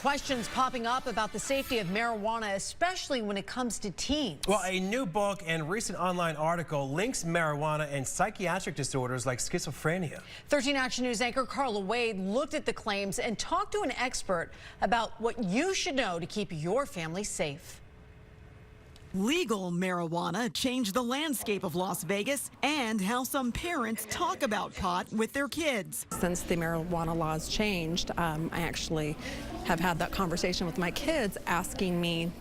Questions popping up about the safety of marijuana, especially when it comes to teens. Well, a new book and recent online article links marijuana and psychiatric disorders like schizophrenia. 13 Action News anchor Carla Wade looked at the claims and talked to an expert about what you should know to keep your family safe. Legal marijuana changed the landscape of Las Vegas and how some parents talk about pot with their kids. Since the marijuana laws changed, I actually have had that conversation with my kids asking me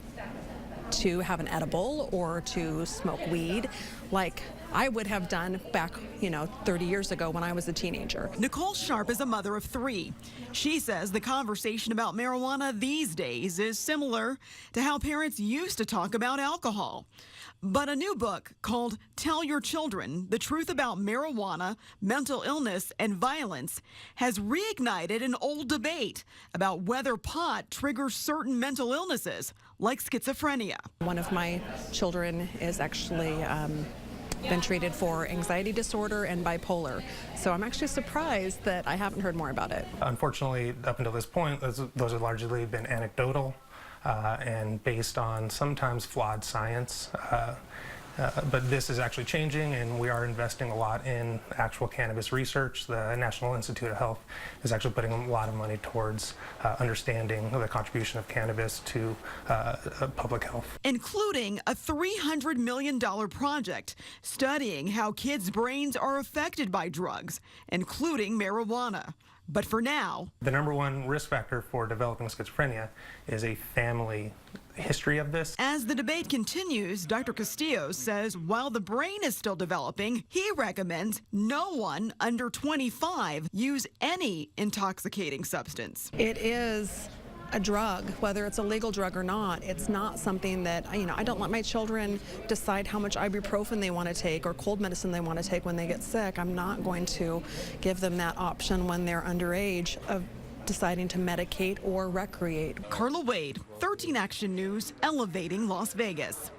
to have an edible or to smoke weed like I would have done back, 30 years ago when I was a teenager. Nicole Sharp is a mother of 3. She says the conversation about marijuana these days is similar to how parents used to talk about alcohol. But a new book called Tell Your Children, The Truth About Marijuana, Mental Illness, and Violence has reignited an old debate about whether pot triggers certain mental illnesses like schizophrenia. One of my children is actually been treated for anxiety disorder and bipolar. So I'm actually surprised that I haven't heard more about it. Unfortunately, up until this point, those have largely been anecdotal and based on sometimes flawed science. But this is actually changing, and we are investing a lot in actual cannabis research. The National Institute of Health is actually putting a lot of money towards understanding the contribution of cannabis to public health. Including a $300 million project studying how kids' brains are affected by drugs, including marijuana. But for now, the #1 risk factor for developing schizophrenia is a family history of this. As the debate continues, Dr. Castillo says while the brain is still developing, he recommends no one under 25 use any intoxicating substance. It is a drug, whether it's a legal drug or not. It's not something that, I don't let my children decide how much ibuprofen they want to take or cold medicine they want to take when they get sick. I'm not going to give them that option when they're underage of deciding to medicate or recreate. Carla Wade, 13 Action News, elevating Las Vegas.